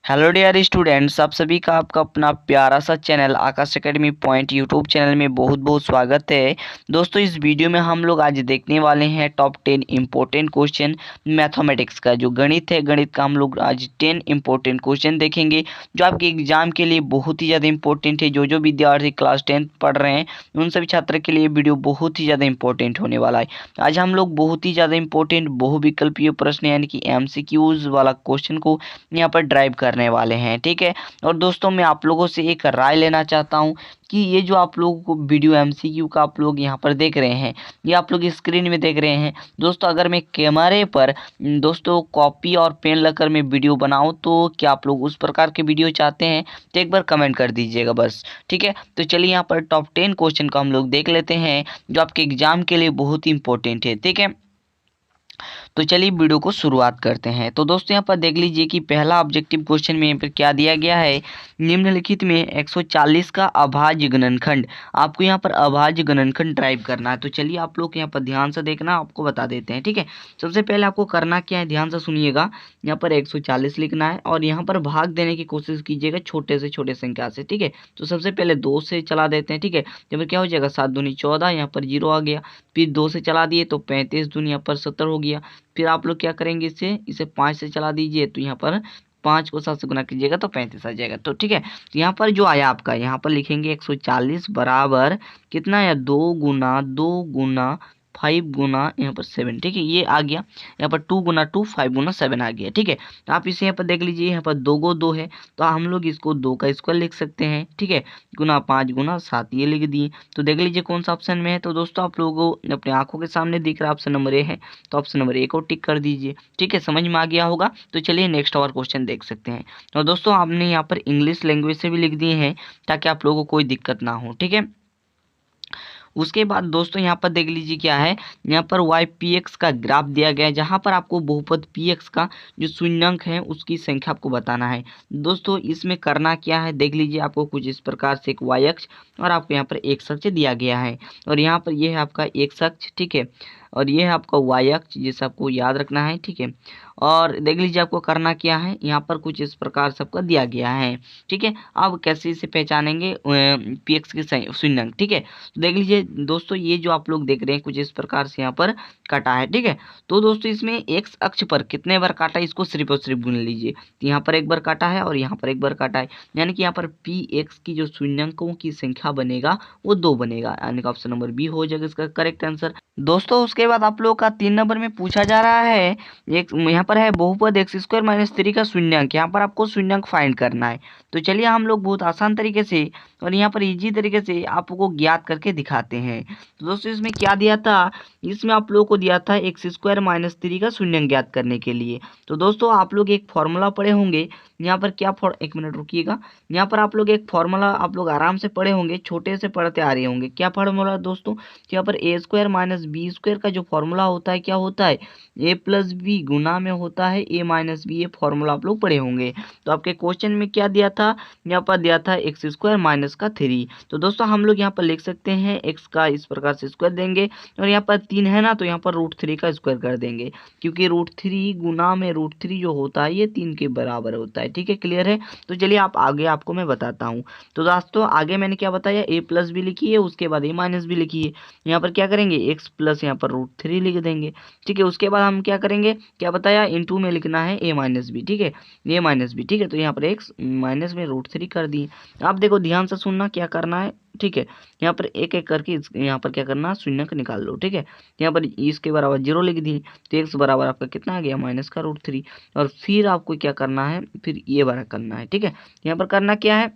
Hello dear students, आप सभी का आपका अपना प्यारा सा चैनल आकाश एकेडमी पॉइंट यूट्यूब चैनल में बहुत बहुत स्वागत है। दोस्तों, इस वीडियो में हम लोग आज देखने वाले हैं टॉप 10 इम्पोर्टेंट क्वेश्चन मैथमेटिक्स का। जो गणित है, गणित का हम लोग आज 10 इम्पोर्टेंट क्वेश्चन देखेंगे जो आपके एग्जाम के लिए बहुत ही ज़्यादा इंपॉर्टेंट है। जो विद्यार्थी क्लास 10 पढ़ रहे हैं उन सभी छात्र के लिए वीडियो बहुत ही ज़्यादा इंपॉर्टेंट होने वाला है। आज हम लोग बहुत ही ज़्यादा इंपॉर्टेंट बहुविकल्पीय प्रश्न यानी कि MCQs वाला क्वेश्चन को यहाँ पर ड्राइव करने वाले हैं, ठीक है। और दोस्तों, मैं आप लोगों से एक राय लेना चाहता हूँ कि ये जो आप लोगों को वीडियो MCQ का आप लोग यहाँ पर देख रहे हैं, ये आप लोग स्क्रीन में देख रहे हैं दोस्तों। अगर मैं कैमरे पर दोस्तों कॉपी और पेन लेकर मैं वीडियो बनाऊँ तो क्या आप लोग उस प्रकार के वीडियो चाहते हैं? तो एक बार कमेंट कर दीजिएगा बस, ठीक है। तो चलिए यहाँ पर टॉप 10 क्वेश्चन को हम लोग देख लेते हैं जो आपके एग्जाम के लिए बहुत ही इंपॉर्टेंट है, ठीक है। तो चलिए वीडियो को शुरुआत करते हैं। तो दोस्तों, यहाँ पर देख लीजिए कि पहला ऑब्जेक्टिव क्वेश्चन में यहाँ पर क्या दिया गया है। निम्नलिखित में 140 का अभाज्य गुणनखंड, आपको यहाँ पर अभाज्य गुणनखंड ड्राइव करना है। तो चलिए आप लोग यहाँ पर ध्यान से देखना, आपको बता देते हैं, ठीक है। सबसे पहले आपको करना क्या है, ध्यान से सुनिएगा। यहाँ पर 140 लिखना है और यहाँ पर भाग देने की कोशिश कीजिएगा छोटे से छोटे संख्या से, ठीक है। तो सबसे पहले 2 से चला देते हैं, ठीक है। यहाँ पर क्या हो जाएगा, 7 दूनी 14, यहाँ पर 0 आ गया। फिर 2 से चला दिए तो 35 दूनी यहाँ पर 70 हो गया। फिर आप लोग क्या करेंगे, इसे 5 से चला दीजिए तो यहाँ पर 5 को 7 से गुना कीजिएगा तो 35 आ जाएगा। तो ठीक है, तो यहाँ पर जो आया आपका, यहाँ पर लिखेंगे 140 बराबर कितना है, 2 गुना 5 गुना यहाँ पर 7, ठीक है। ये आ गया यहाँ पर 2 गुना 2 5 गुना 7 आ गया, ठीक है। तो आप इसे यहाँ पर देख लीजिए, यहाँ पर 2 गो 2 है तो हम लोग इसको 2 का स्क्वायर लिख सकते हैं, ठीक है। गुना 5 गुना 7 ये लिख दिए। तो देख लीजिए कौन सा ऑप्शन में है। तो दोस्तों, आप लोगों को अपने आंखों के सामने दिख रहा ऑप्शन नंबर ए है, तो ऑप्शन नंबर ए को टिक कर दीजिए, ठीक है। समझ में आ गया होगा। तो चलिए नेक्स्ट और क्वेश्चन देख सकते हैं। और दोस्तों, आपने यहाँ पर इंग्लिश लैंग्वेज से भी लिख दिए हैं ताकि आप लोगों को कोई दिक्कत ना हो, ठीक है। उसके बाद दोस्तों, यहाँ पर देख लीजिए क्या है, यहाँ पर YPX का ग्राफ दिया गया है जहाँ पर आपको बहुपद PX का जो शून्यंक है उसकी संख्या आपको बताना है। दोस्तों, इसमें करना क्या है, देख लीजिए आपको कुछ इस प्रकार से एक Y अक्ष और आपको यहाँ पर X अक्ष दिया गया है और यहाँ पर ये है आपका X अक्ष, ठीक है। और ये है आपका Y अक्ष, जिसे आपको याद रखना है, ठीक है। और देख लीजिए आपको करना क्या है, यहाँ पर कुछ इस प्रकार सबका दिया गया है, ठीक है। अब कैसे इसे पहचानेंगे PX के शून्यंक, ठीक है। तो देख लीजिए दोस्तों, ये जो आप लोग देख रहे हैं कुछ इस प्रकार से यहाँ पर काटा है, ठीक है। तो दोस्तों, इसमें X अक्ष पर कितने बार काटा है इसको सिर्फ और सिर्फ गिन लीजिए। तो यहाँ पर एक बार काटा है और यहाँ पर एक बार काटा है, यानी कि यहाँ पर PX की जो शून्यंकों की संख्या बनेगा वो 2 बनेगा, यानी कि ऑप्शन नंबर बी हो जाएगा इसका करेक्ट आंसर। दोस्तों, उसके बाद आप लोग का 3 नंबर में पूछा जा रहा है, एक यहाँ पर है बहुपद x² - 3 का शून्यंक। यहाँ पर आपको शून्यंक फाइंड करना है। तो चलिए हम लोग बहुत आसान तरीके से और यहाँ पर इजी तरीके से आपको ज्ञात करके दिखाते हैं। तो दोस्तों, इसमें क्या दिया था, इसमें आप लोगों को दिया था x² - 3 का शून्यंक ज्ञात करने के लिए। तो दोस्तों, आप लोग एक फॉर्मूला पढ़े होंगे, यहाँ पर क्या एक मिनट रुकिएगा। यहाँ पर आप लोग एक फॉर्मूला आप लोग आराम से पढ़े होंगे, छोटे से पढ़ते आ रहे होंगे। क्या फॉर्मूला दोस्तों, यहाँ पर a² - b² का जो फॉर्मूला होता है क्या होता है, a+b गुना में होता है a - b। ये फॉर्मूला आप लोग पढ़े होंगे। तो आपके क्वेश्चन में क्या दिया था, यहाँ पर दिया था x² - 3। तो दोस्तों, हम लोग यहाँ पर लिख सकते हैं x का इस प्रकार से स्क्वायर देंगे और यहाँ पर 3 है ना, तो यहाँ पर √3 का स्क्वायर कर देंगे, क्योंकि √3 गुना में √3 जो होता है ये 3 के बराबर होता है, ठीक है। क्लियर है। तो चलिए आप आगे आपको मैं बताता हूँ। तो दोस्तों, आगे मैंने क्या बताया, a+b लिखिए, उसके बाद a-b लिखिए। यहाँ पर क्या करेंगे, x प्लस यहाँ पर √3 लिख देंगे, ठीक है। उसके बाद हम क्या करेंगे, क्या बताया, इंटू में लिखना है a-b, ठीक है, a-b, ठीक है। तो यहाँ पर x माइनस में √3 कर दिए। आप देखो ध्यान से सुनना क्या करना है, ठीक है। यहाँ पर एक एक करके यहाँ पर क्या करना, शून्यंक निकाल लो, ठीक है। यहाँ पर इसके बराबर 0 लिख दिए तो x बराबर आपका कितना आ गया, -√3। और फिर आपको क्या करना है, फिर ये वाला करना है, ठीक है। यहाँ पर करना क्या है,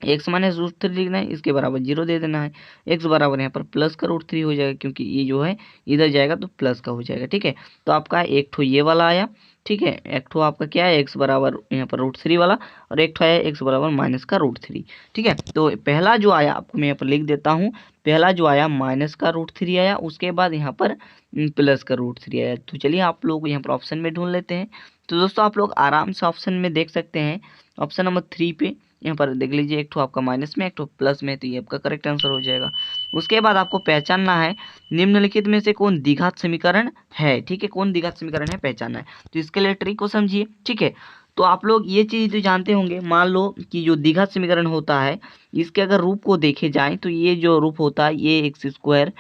x - √3 लिखना है, इसके बराबर 0 दे देना है। x बराबर यहाँ पर प्लस का √3 हो जाएगा, क्योंकि ये जो है इधर जाएगा तो प्लस का हो जाएगा, ठीक है। तो आपका एक ठो ये वाला आया, ठीक है। एक ठो आपका क्या है, x बराबर यहाँ पर √3 वाला, और एक ठो आया x बराबर -√3, ठीक है। तो पहला जो आया आपको मैं यहाँ पर लिख देता हूँ, पहला जो आया -√3 आया, उसके बाद यहाँ पर प्लस का √3 आया। तो चलिए आप लोग यहाँ पर ऑप्शन में ढूंढ लेते हैं। तो दोस्तों, आप लोग आराम से ऑप्शन में देख सकते हैं, ऑप्शन नंबर 3 पे यहाँ पर देख लीजिए, एक ठो आपका माइनस में एक ठो प्लस में, तो ये आपका करेक्ट आंसर हो जाएगा। उसके बाद आपको पहचानना है निम्नलिखित में से कौन द्विघात समीकरण है, ठीक है। कौन द्विघात समीकरण है पहचानना है। तो इसके लिए ट्रिक को समझिए, ठीक है। तो आप लोग ये चीज़ तो जानते होंगे, मान लो कि जो द्विघात समीकरण होता है इसके अगर रूप को देखे जाएं तो ये जो रूप होता है ये एक्स स्क्वायर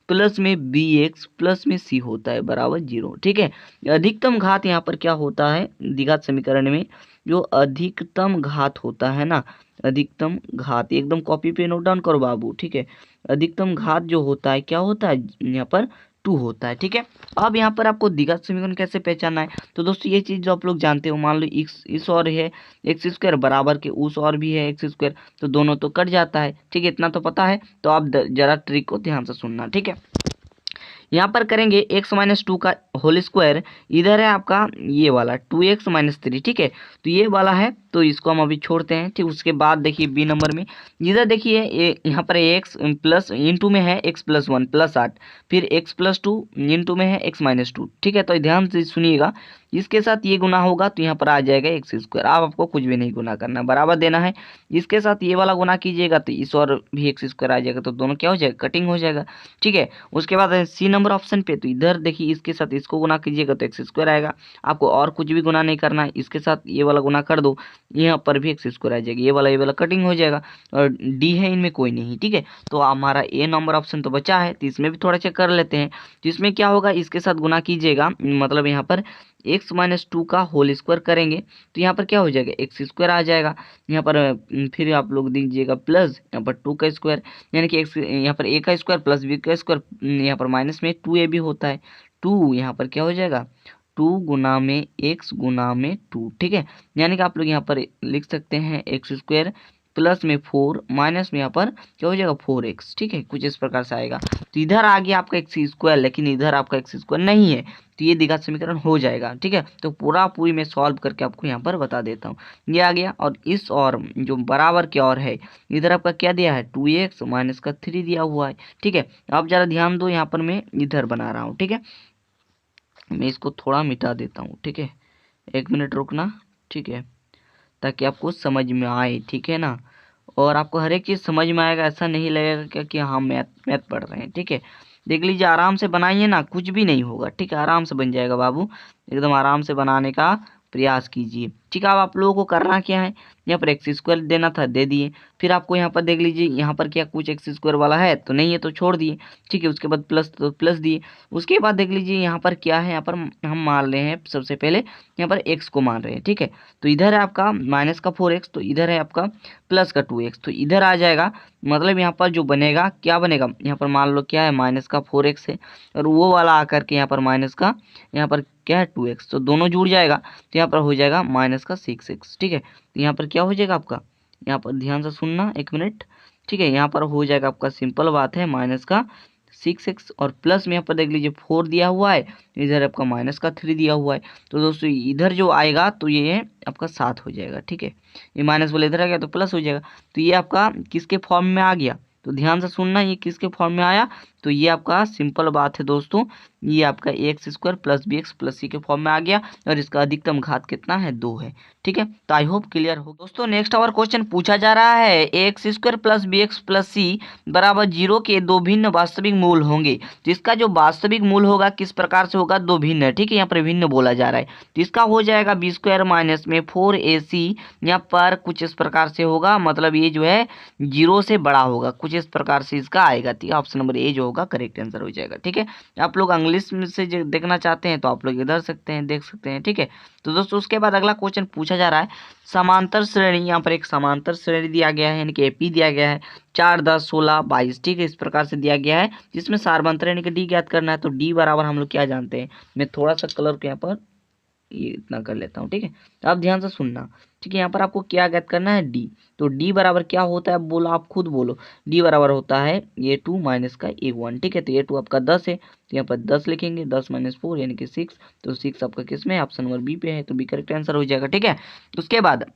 प्लस में बी एक्स प्लस में सी होता है बराबर 0। ठीक है, अधिकतम घात यहाँ पर क्या होता है द्विघात समीकरण में, जो अधिकतम घात होता है ना, अधिकतम घात एकदम कॉपी पे नोट डाउन करो बाबू। ठीक है, अधिकतम घात जो होता है क्या होता है यहाँ पर 2 होता है। ठीक है, अब यहाँ पर आपको द्विघात समीकरण कैसे पहचानना है, तो दोस्तों ये चीज़ जो आप लोग जानते हो, मान लो x इस और है एक्स स्क्वायर बराबर के उस और भी है एक्स स्क्वायर, तो दोनों तो कट जाता है। ठीक है, इतना तो पता है। तो आप जरा ट्रिक को ध्यान से सुनना। ठीक है, यहाँ पर करेंगे एक्स माइनस टू का होल स्क्वायर, इधर है आपका ये वाला 2x माइनस 3। ठीक है, तो ये वाला है तो इसको हम अभी छोड़ते हैं। ठीक, उसके बाद देखिए बी नंबर में इधर देखिए यहाँ पर एक्स प्लस इंटू में है एक्स प्लस 1 प्लस 8, फिर एक्स प्लस 2 इंटू में है एक्स माइनस 2। ठीक है, तो ध्यान से सुनिएगा, इसके साथ ये गुना होगा तो यहाँ पर आ जाएगा एक्स स्क्वायर। आप आपको कुछ भी नहीं गुना करना, बराबर देना है। इसके साथ ये वाला गुना कीजिएगा तो इस और भी एक्स स्क्वायर आ जाएगा, तो दोनों क्या हो जाएगा कटिंग हो जाएगा। ठीक है, उसके बाद सी नंबर ऑप्शन पे, तो इधर देखिए इसके साथ इसको गुना कीजिएगा तो एक्स स्क्वायर आएगा। आपको और कुछ भी गुना नहीं करना है, इसके साथ ये वाला गुना कर दो, यहाँ पर भी एक्स स्क्वायर आ जाएगा, ये वाला कटिंग हो जाएगा। और डी है इनमें कोई नहीं। ठीक है, तो हमारा ए नंबर ऑप्शन तो बचा है, तो इसमें भी थोड़ा चेक कर लेते हैं। तो इसमें क्या होगा, इसके साथ गुना कीजिएगा, मतलब यहाँ पर एक्स माइनस 2 का होल स्क्वायर करेंगे तो यहाँ पर क्या हो जाएगा एक्स स्क्वायर आ जाएगा। यहाँ पर फिर आप लोग दीजिएगा प्लस यहाँ पर 2 का स्क्वायर, यानी कि एक्स यहाँ पर ए का स्क्वायर प्लस बी का स्क्वायर, यहाँ पर माइनस में 2a भी होता है। 2 यहाँ पर क्या हो जाएगा 2 गुना में एक्स गुना में 2। ठीक है, यानी कि आप लोग यहाँ पर लिख सकते हैं एक्स स्क्वायर प्लस में 4 माइनस में यहाँ पर क्या हो जाएगा 4x। ठीक है, कुछ इस प्रकार से आएगा। तो इधर आ गया आपका एक्स स्क्वायर, लेकिन इधर आपका एक्स स्क्वायर नहीं है, तो ये द्विघात समीकरण हो जाएगा। ठीक है, तो पूरी मैं सॉल्व करके आपको यहाँ पर बता देता हूँ। ये आ गया, और इस और जो बराबर के और है इधर आपका क्या दिया है 2x माइनस का 3 दिया हुआ है। ठीक है, आप जरा ध्यान दो, यहाँ पर मैं इधर बना रहा हूँ। ठीक है, मैं इसको थोड़ा मिटा देता हूँ। ठीक है, 1 मिनट रुकना। ठीक है, ताकि आपको समझ में आए। ठीक है ना, और आपको हर एक चीज़ समझ में आएगा, ऐसा नहीं लगेगा कि हाँ मैथ पढ़ रहे हैं। ठीक है, देख लीजिए आराम से बनाइए ना, कुछ भी नहीं होगा। ठीक है, आराम से बन जाएगा बाबू, एकदम आराम से बनाने का प्रयास कीजिए। ठीक है, अब आप लोगों को करना क्या है, यहाँ पर एक्स स्क्वायर देना था दे दिए, फिर आपको यहाँ पर देख लीजिए यहाँ पर क्या कुछ एक्स स्क्वायर वाला है तो नहीं है तो छोड़ दिए। ठीक है, उसके बाद प्लस तो प्लस दिए, उसके बाद देख लीजिए यहाँ पर क्या है, यहाँ पर हम मान रहे हैं सबसे पहले यहाँ पर एक्स को मान रहे हैं। ठीक है, तो इधर है आपका माइनस का 4x, तो इधर है आपका प्लस का 2x, तो इधर आ जाएगा। मतलब यहाँ पर जो बनेगा क्या बनेगा, यहाँ पर मान लो क्या है माइनस का 4x है, और वो वाला आकर के यहाँ पर माइनस का यहाँ पर क्या है 2x, तो दोनों जुड़ जाएगा, तो यहाँ पर हो जाएगा माइनस का 6x। ठीक है, तो यहाँ पर क्या हो जाएगा आपका, यहाँ पर ध्यान से सुनना 1 मिनट। ठीक है, यहाँ पर हो जाएगा आपका सिंपल बात है माइनस का 6x, और प्लस में यहाँ पर देख लीजिए 4 दिया हुआ है, इधर आपका माइनस का 3 दिया हुआ है, तो दोस्तों इधर जो आएगा तो ये आपका 7 हो जाएगा। ठीक है, ये माइनस वाला इधर आ गया तो प्लस हो जाएगा, तो ये आपका किसके फॉर्म में आ गया, तो ध्यान से सुनना, ये किसके फॉर्म में आया, तो ये आपका सिंपल बात है दोस्तों, ये आपका X square plus B X plus C के फॉर्म में आ गया, और इसका अधिकतम घात कितना है 2 है। ठीक है, तो आई होप क्लियर हो दोस्तों। नेक्स्ट आवर क्वेश्चन पूछा जा रहा है, X square plus B X plus C बराबर 0 के दो भिन्न वास्तविक मूल होंगे, तो इसका जो वास्तविक मूल होगा किस प्रकार से होगा, दो भिन्न। ठीक है, यहाँ पर भिन्न बोला जा रहा है, तो इसका हो जाएगा बी स्क्वायर माइनस में 4ac, यहाँ पर कुछ इस प्रकार से होगा, मतलब ये जो है 0 से बड़ा होगा, कुछ इस प्रकार से इसका आएगा। ठीक है, ऑप्शन नंबर ए जो होगा करेक्ट आंसर हो जाएगा। ठीक है, आप लोग इंग्लिश में से जो देखना चाहते हैं तो आप लोग इधर सकते हैं, देख सकते हैं। ठीक है, तो दोस्तों उसके बाद अगला क्वेश्चन पूछा जा रहा है, समांतर श्रेणी, यहाँ पर एक समांतर श्रेणी दिया गया है, यानी कि एपी दिया गया है 4 10 16 22। ठीक है, इस प्रकार से दिया गया है, जिसमें सारबंतर यानी कि डी ज्ञात करना है। तो डी बराबर हम लोग क्या जानते हैं, मैं थोड़ा सा कलर को यहाँ पर ये इतना कर लेता हूँ। ठीक है, तो आप ध्यान से सुनना। ठीक है, यहाँ पर आपको क्या ज्ञात करना है डी, तो डी बराबर क्या होता है बोलो, आप खुद बोलो। डी बराबर होता है a2 माइनस का a1। ठीक है, तो a2 आपका 10 है, तो यहाँ पर 10 लिखेंगे, 10 माइनस 4 यानी कि 6, तो 6 आपका किस में, ऑप्शन नंबर बी पे है, तो बी करेक्ट आंसर हो जाएगा। ठीक है, उसके बाद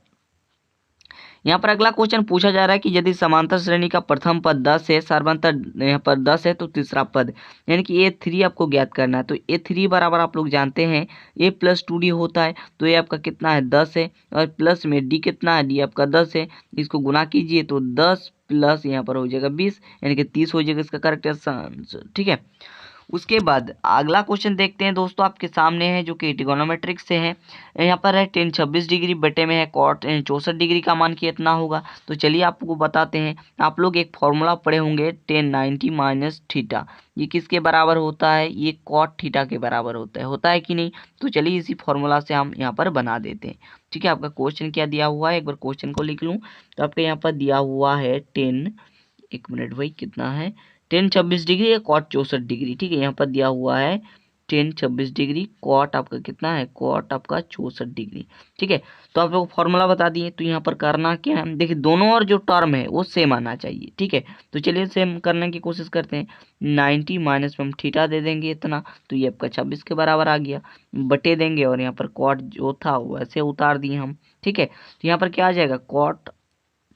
यहाँ पर अगला क्वेश्चन पूछा जा रहा है कि यदि समांतर श्रेणी का प्रथम पद 10 है, सार्वंतर यहाँ पर 10 है, तो तीसरा पद यानी कि a3 आपको ज्ञात करना है। तो a3 बराबर आप लोग जानते हैं a प्लस 2d होता है, तो ये आपका कितना है 10 है, और प्लस में d कितना है, d आपका 10 है, इसको गुना कीजिए तो 10 प्लस यहाँ पर हो जाएगा 20, यानी कि 30 हो जाएगा इसका करेक्ट आंसर। ठीक है, उसके बाद अगला क्वेश्चन देखते हैं दोस्तों, आपके सामने है जो कि ट्रिगोनोमेट्रिक से है। यहाँ पर है टेन 26 डिग्री बटे में है कॉट 64 डिग्री का मान कितना होगा। तो चलिए आपको बताते हैं। आप लोग एक फॉर्मूला पढ़े होंगे टेन 90 माइनस थीटा, ये किसके बराबर होता है, ये कॉट थीटा के बराबर होता है कि नहीं। तो चलिए इसी फॉर्मूला से हम यहाँ पर बना देते हैं। ठीक है, आपका क्वेश्चन क्या दिया हुआ है, एक बार क्वेश्चन को लिख लूँ। तो आपके यहाँ पर दिया हुआ है टेन, एक मिनट भाई, कितना है, टेन 26 डिग्री या कॉट 64 डिग्री। ठीक है, यहाँ पर दिया हुआ है टेन 26 डिग्री, कॉट आपका कितना है, कॉट आपका 64 डिग्री। ठीक है, तो आप लोग फॉर्मूला बता दिए। तो यहाँ पर करना क्या है, देखिए दोनों और जो टर्म है वो सेम आना चाहिए। ठीक है, तो चलिए सेम करने की कोशिश करते हैं। 90 माइनस में हम थीटा दे देंगे इतना, तो ये आपका 26 के बराबर आ गया, बटे देंगे और यहाँ पर कॉट जो था वैसे उतार दिए हम। ठीक है, तो यहाँ पर क्या आ जाएगा, कॉट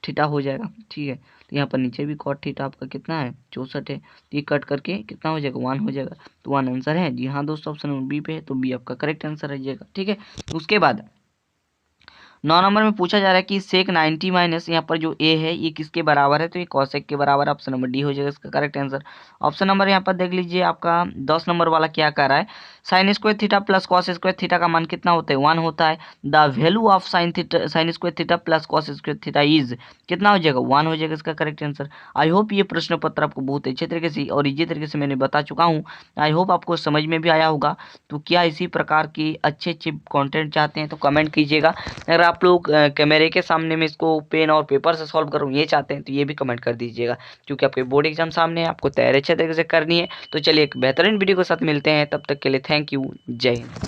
थीटा हो जाएगा। ठीक है, तो यहाँ पर नीचे भी कॉट थीटा आपका कितना है, 64 है। तो ये कट करके कितना हो जाएगा, 1 हो जाएगा। तो 1 आंसर है। जी हाँ दोस्तों, ऑप्शन नंबर बी पे है, तो बी आपका करेक्ट आंसर रह जाएगा। ठीक है, उसके बाद 9 नंबर में पूछा जा रहा है कि सेक 90 माइनस यहाँ पर जो ए है ये किसके बराबर है। तो ये कॉसेक के बराबर है। ऑप्शन नंबर डी हो जाएगा इसका करेक्ट आंसर। ऑप्शन नंबर यहाँ पर देख लीजिए, आपका 10 नंबर वाला क्या कर रहा है, sine square theta plus cos square theta का मान कितना होता है, 1 होता है। The value of sine square theta plus cos square theta is कितना हो जाएगा, 1 हो जाएगा इसका करेक्ट आंसर। आई होप ये प्रश्न पत्र आपको बहुत अच्छे तरीके से और इजी तरीके से मैंने बता चुका हूँ। आई होप आपको समझ में भी आया होगा। तो क्या इसी प्रकार की अच्छे अच्छे कंटेंट चाहते हैं तो कमेंट कीजिएगा। अगर आप लोग कैमरे के सामने में इसको पेन और पेपर से सॉल्व करूँ ये चाहते हैं तो ये भी कमेंट कर दीजिएगा, क्योंकि आपके बोर्ड एग्जाम सामने है, आपको तैयारी अच्छे तरीके से करनी है। तो चलिए एक बेहतरीन वीडियो के साथ मिलते हैं, तब तक के लिए थैंक यू, जय हिंद।